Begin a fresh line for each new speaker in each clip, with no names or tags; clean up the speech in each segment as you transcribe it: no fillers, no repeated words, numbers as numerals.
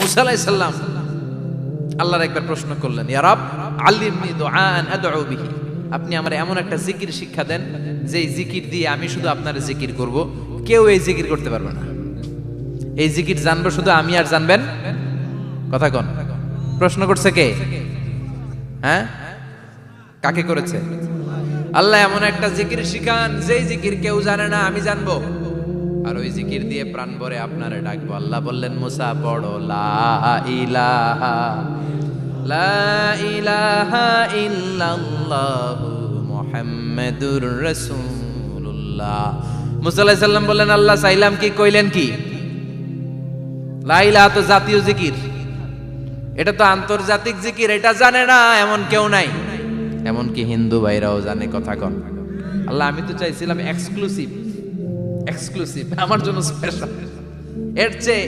মুসা আলাইহিস সালাম আল্লাহর একবার প্রশ্ন করলেন, ইয়া রব আল্লিমনি দুআআন আদউ বিহি, আপনি আমার এমন একটা জিকির শিক্ষা দেন যে জিকির দিয়ে আমি শুধু আপনার জিকির করব, কেউ এই জিকির করতে পারবে না। এই জিকির জানবো শুধু আমি, আর জানবেন কথা কোন? প্রশ্ন করছে কে? হ্যাঁ, কাকে করেছে? আল্লাহ এমন একটা জিকির শিখান যেই জিকির কেউ জানে না, আমি জানবো, আর ওই জিকির দিয়ে প্রাণ ভরে আপনারে ডাকবো। আল্লাহ বললেন, মুসা পড়ো লা ইলাহা ইল্লাল্লাহু মুহাম্মাদুর রাসূলুল্লাহ। মুসা আলাইহিস সালাম বললেন, আল্লাহ চাইলাম কি, কইলেন কি? লা ইলাহা তো জাতীয় জিকির, এটা তো আন্তর্জাতিক জিকির, এটা জানে না এমন কেউ নাই, এমনকি হিন্দু ভাইরাও জানে। কথা কন। আল্লাহ আমি তো চাইছিলাম এক্সক্লুসিভ, আমার জন্য স্পেশাল, এর চেয়ে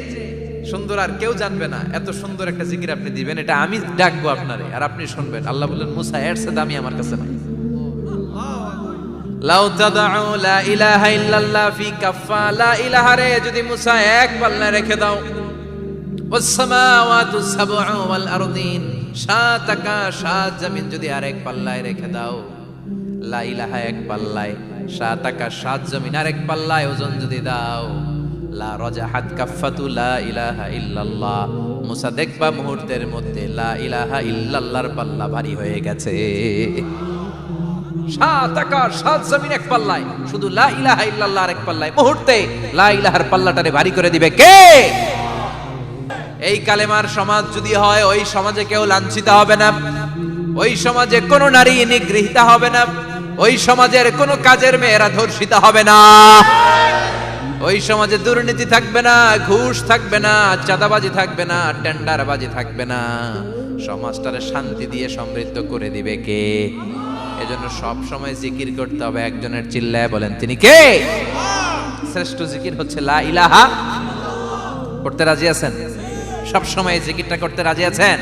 সুন্দর আর কেউ জানবে না, এত সুন্দর একটা জিকির আপনি দিবেন, এটা আমি ডাকবো আপনারে আর আপনি শুনবেন। আল্লাহ বললেন, মুসা এর চেয়ে দামি আমার কাছে নাই। লাউ তাদউ লা ইলাহা ইল্লাল্লাহ ফি কাফা, লা ইলাহা রে যদি মুসা এক পাল্লায় রেখে দাও, ওয়াস সামাওয়াতু সাবউ ওয়াল আরদিন, সাত আকাশ সাত জমিন যদি আরেক পাল্লায় রেখে দাও, লা ইলাহা এক পাল্লায়, সাত আকাশ সাত জমিন আরেক পাল্লায় ওজন যদি দাও, লা রাজাহাত কাফাতু লা ইলাহা ইল্লাল্লাহ, মুসা দেখবা মুহূর্তের মধ্যে লা ইলাহা ইল্লাল্লাহর পাল্লা ভারী হয়ে গেছে। সাত আকাশ সাত জমিন এক পাল্লায়, শুধু লা ইলাহা ইল্লাল্লাহ আরেক পাল্লায়, মুহূর্তে লা ইলাহার পাল্লাটারে ভারী করে দিবে কে? এই কালেমার সমাজ যদি হয়, ওই সমাজে কেউ লাঞ্ছিত হবে না, ওই সমাজে কোনো নারী নিগৃহীত হবে না, ওই সমাজের কোনো কাজের মেয়েরা ধর্ষিত হবে না, ওই সমাজে দুর্নীতি থাকবে না, ঘুষ থাকবে না, চাঁদাবাজি থাকবে না, টেন্ডারবাজি থাকবে না। সমাজটারে শান্তি দিয়ে সমৃদ্ধ করে দিবে কে? এজন্য সব সময় জিকির করতে হবে একজনের, চিল্লায় বলেন তিনি কে? শ্রেষ্ঠ জিকির হচ্ছে লা ইলাহা। করতে রাজি আছেন? সব সময় এই জিকিরটা করতে রাজি আছেন?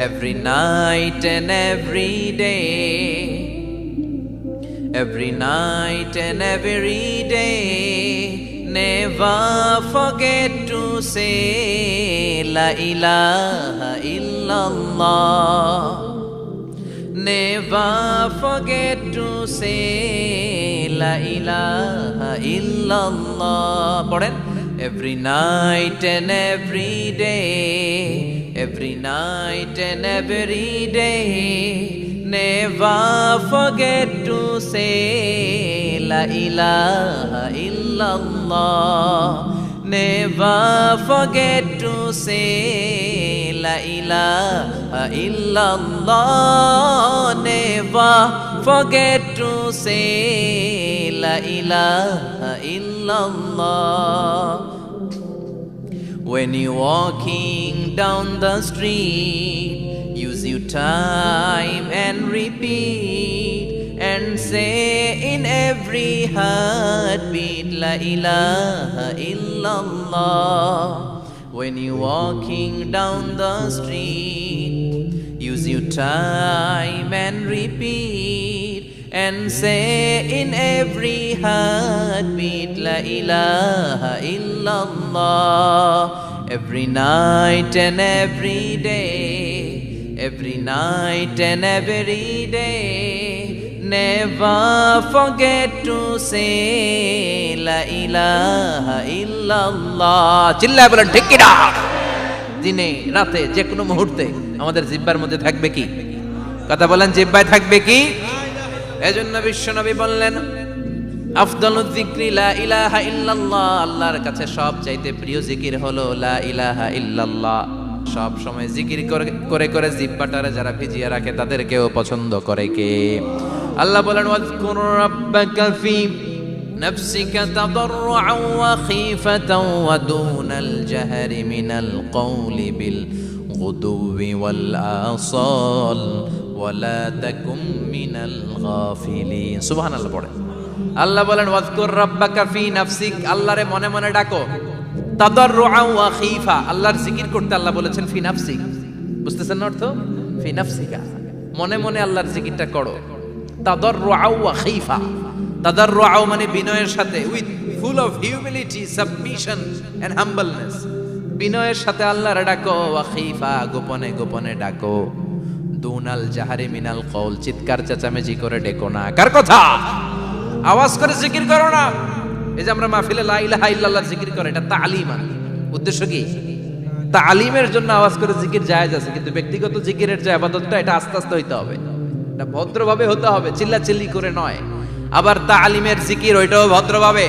Every night and every day, every night and every day, never forget to say la ilaha illallah, never forget to say la ilaha illallah. পড়েন, every night and every day, every night and every day, never forget to say la ilaha illallah, never forget to say la ilaha illallah, never forget to say la ilaha illallah. When you're walking down the street, use your time and repeat and say in every heartbeat la ilaha illallah. When you're walking down the street, use your time and repeat and say in every heartbeat la ilaha illallah. Every night and every day, every night and every day, never forget to say la ilaha illallah. চিল্লায় বলেন ঠিক কি না? দিনে রাতে যে কোনো মুহূর্তে আমাদের জিহ্বার মধ্যে থাকবে কি? কথা বলেন, জিহ্বায় থাকবে কি? এজন্য বিশ্বনবী বললেন, আফদালুয যিকরি লা ইলাহা ইল্লাল্লাহ, আল্লাহর কাছে সবচাইতে প্রিয় জিকির হলো লা ইলাহা ইল্লাল্লাহ। সব সময় জিকির করে করে জিহ্বাটারে যারা ভিজিয়ে রাখে তাদেরকেও পছন্দ করে কে? আল্লাহ বলেন, ওয়াজকুর রাব্বাকা ফি নাফসিকা তাদাররুআন ওয়া খীফাতান ওয়া দুনাল জাহরি মিনাল কওলি বিল গুদুওয়ি ওয়াল আসাল ওয়ালা তাকুম মিনাল গাফিলিন। সুবহানাল্লাহ পড়ে। আল্লাহ বলেন, ওয়াজকুর রাব্বাকা ফি নাফসিক, আল্লাহরে মনে মনে ডাকো, তাদাররুআন ওয়া খীফা, আল্লাহর জিকির করতে আল্লাহ বলেছেন ফি নাফসিক। বুঝতেছেন না অর্থ? ফি নাফসিকা, মনে মনে আল্লাহর জিকিরটা করো। তাদাররুআন ওয়া খীফা, তাদাররুআন মানে বিনয়ের সাথে, with full of humility, submission and humbleness. বিনয়ের সাথে আল্লাহরে ডাকো, ওয়া খিফা গোপনে গোপনে ডাকো, দুনাল জাহারি মিনাল কওল চিৎকার চেঁচামেচি করে ডেকো না। কার কথা? আওয়াজ করে জিকির করো না। এই যে আমরা মাহফিলে লা ইলাহা ইল্লাল্লাহ জিকির করে, এটা তালিম। উদ্দেশ্য কি? তালিমের জন্য আওয়াজ করে জিকির জায়েজ আছে, কিন্তু ব্যক্তিগত জিকিরের যে ইবাদতটা এটা আস্তে আস্তে হইতে হবে, এটা ভদ্রভাবে হতে হবে, চিল্লাচিল্লি করে নয়। আবার তালিমের জিকির ওইটাও ভদ্রভাবে।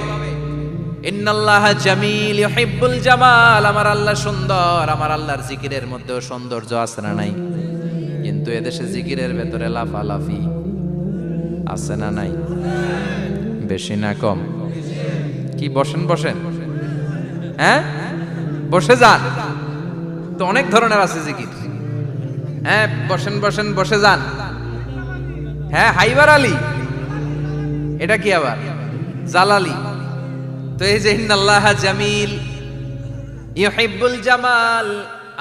ইন্নাল্লাহা জামিল ইউহিব্বুল জামাল, আমার আল্লাহ সুন্দর, আমার আল্লাহর জিকিরের মধ্যেও সৌন্দর্য আছে না নাই? কিন্তু এদেশে জিকিরের ভেতরে লাফালাফি আছে না নাই? বেশি না কম? কি বসেন বসেন, হ্যাঁ বসে যান তো, অনেক ধরনের আছে জিকির। হ্যাঁ বসেন বসেন, বসে যান। হ্যাঁ হাইবার আলী, এটা কি আবার জালালি? তো এই যে ইন্নাল্লাহা জামিল ইউহিব্বুল জামাল,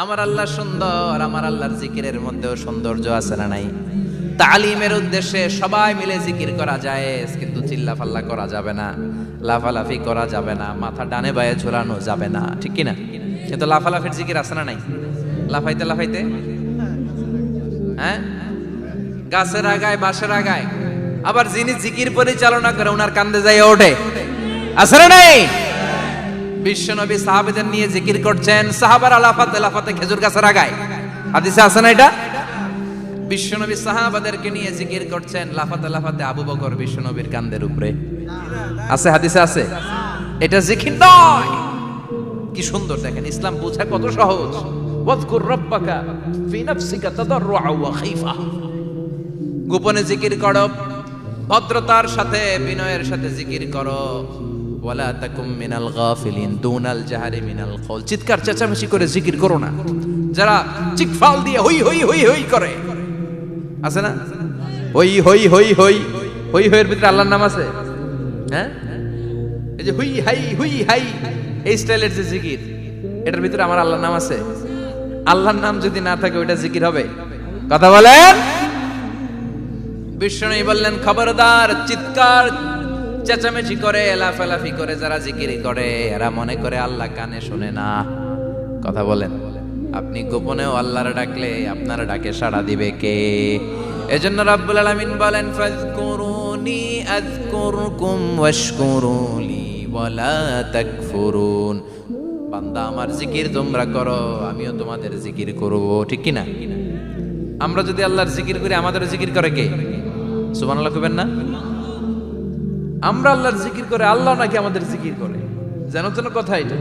আমার আল্লাহ সুন্দর, আমার আল্লাহর জিকিরের মধ্যেও সৌন্দর্য আছে না নাই? তালিমের উদ্দেশ্যে সবাই মিলে জিকির করা যায়, কিন্তু চিল্লাফাল্লা করা যাবে না, লাফালাফি করা যাবে না, মাথা ডানে বায়ে ঝোলানো যাবে না, ঠিক কি না? কিন্তু লাফালাফির জিকির আছে না নাই? লাফাইতে লাফাইতে, হ্যাঁ গাছের আগায় বাঁশের আগায়। আবার যিনি জিকির পরিচালনা করে ওনার কান্দে যাই ওঠে, আছে না নাই? বিশ্বনবী সাহাবাদের নিয়ে জিকির করছেন, সাহাবারা লাফাতে লাফাতে খেজুর গাছের আগায়, হাদিসে আছে না এটা? বিশ্বনবী সাহাবাদেরকে নিয়ে জিকির করছেন, লাফাতে লাফাতে আবু বকর বিশ্বনবীর কান্দের উপরে, আছে হাদিসে আছে। এটা জিকির নয়। কি সুন্দর দেখেন, ইসলাম বোঝা কত সহজ। ওয়াজকুর রাব্বাকা ফি নাফসিকা তাদাররুআ ওয়া খাইফা, গোপনে জিকির করো, ভদ্রতার সাথে বিনয়ের সাথে জিকির করো। ওয়ালা তাকুম মিনাল গাফিলিন দুনাল জাহারি মিনাল কওল, চিৎকার চেঁচামেচি করে জিকির করো না। যারা চিকফাল দিয়ে হই হই হই হই করে, আছে না? হই হই হই হই হই হইয়ের ভিতরে আল্লাহর নাম আছে। হ্যাঁ এই যে হুই হাই এই স্টাইলের যে জিকির, এটার ভিতরে আমার আল্লাহর নাম আছে? আল্লাহর নাম যদি না থাকে ওইটা জিকির হবে? কথা বলেন। বিষ্ণু বললেন খবরদার, চিৎকার চেঁচামেচি করে লাফালাফি করে যারা জিকির করে এরা মনে করে আল্লাহ কানে শোনে না। কথা বলেন। আপনি গোপনেও আল্লাহর ডাকলে আপনার ডাকে সাড়া দিবে কে? এজন্য রাব্বুল আলামিন বলেন ফাযকুরুনি আযকুরকুম ওয়াশকুরুলি ওয়ালা তাকফুরুন। বান্দা আমার জিকির তোমরা করো, আমিও তোমাদের জিকির করব, ঠিক কি না? আমরা যদি আল্লাহর জিকির করি আমাদের জিকির করে কে? সুবহানাল্লাহ কইবেন না? আমরা আল্লাহর জিকির করে, আল্লাহ নাকি আমাদের জিকির করে, জানো তো না কথা এটা।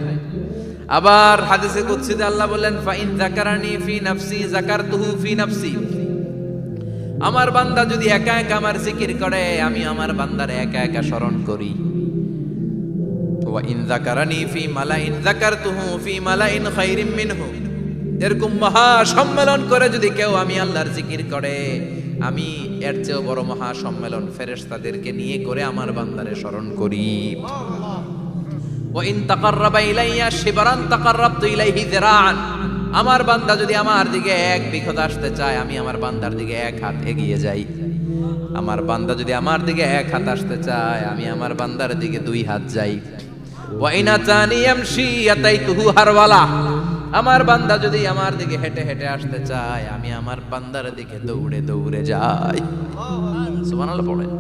আবার হাদিসে কুদসিতে আল্লাহ বলেন ফাইন যাকারানি ফি নাফসি যাকারতুহু ফি নাফসি, আমার বান্দা যদি একা একা আমার জিকির করে আমি আমার বান্দারে একা একা স্মরণ করি। ওয়া ইন যাকারানি ফি মালাইন যাকারতুহু ফি মালাইন খায়রিম মিনহু, এরকম মহা সম্মেলন করে যদি কেউ আমি আল্লাহর জিকির করে আমি এর চেয়েও বড় মহা সম্মেলন ফেরেশতাদেরকে নিয়ে করে আমার বান্দারে স্মরণ করি। ওয়া ইন তাকাররাবা ইলাইয়া শিবরান তাকাররাবতু ইলাইহি যিরাআন, আমার বান্দা যদি আমার দিকে এক বিঘত আসতে চায় আমি আমার বান্দার দিকে এক হাত এগিয়ে যাই। আমার বান্দা যদি আমার দিকে এক হাত আসতে চায় আমি আমার বান্দার দিকে দুই হাত যাই। ওয়া ইন আতানি ইয়ামশি আতাইতুহু হারওয়ালা, আমার বান্দা যদি আমার দিকে হেঁটে হেঁটে আসতে চায় আমি আমার বান্দার দিকে দৌড়ে দৌড়ে যাই। সুবহানাল্লাহ পড়েন।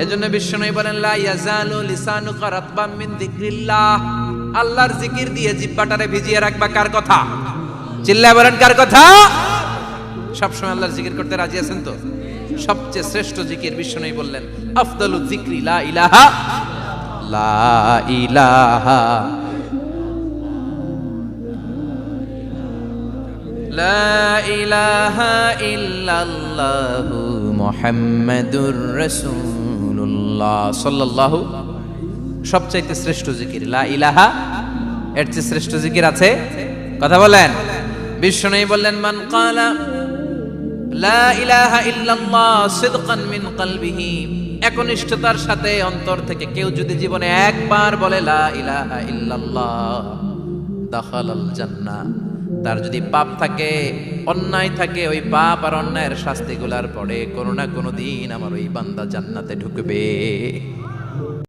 এজন্য বিশ্বনবী বলেন লা ইয়াজালু লিসানুকা রাতবাম মিন যিকরিল্লাহ, আল্লাহর জিকির দিয়ে জিহ্বাটারে ভিজিয়ে রাখবা। কার কথা? চিল্লায় বলেন কার কথা? সব সময় আল্লাহর জিকির করতে রাজি আছেন তো? সবচেয়ে শ্রেষ্ঠ জিকির বিশ্বনবী বললেন আফদালু যিকরি লা ইলাহা লা ইলাহা লা ইলাহা ইল্লাল্লাহু মুহাম্মাদুর রাসূলুল্লাহ সাল্লাল্লাহু। সবচাইতে শ্রেষ্ঠ জিকির লা ইলাহা, এর চেয়ে শ্রেষ্ঠ জিকির আছে? কথা বলেন। বিশ্বনবী বললেন মান ক্বালা লা ইলাহা ইল্লাল্লাহ সিদকান মিন কলবিহি, একনিষ্ঠতার সাথে অন্তর থেকে কেউ যদি জীবনে একবার বলে লা ইলাহা ইল্লাল্লাহ দাখালাল জান্নাহ, তার যদি পাপ থাকে অন্যায় থাকে ওই পাপ আর অন্যায়ের শাস্তিগুলার পরে কোনো না কোনো দিন আমার ওই বান্দা জান্নাতে ঢুকবে।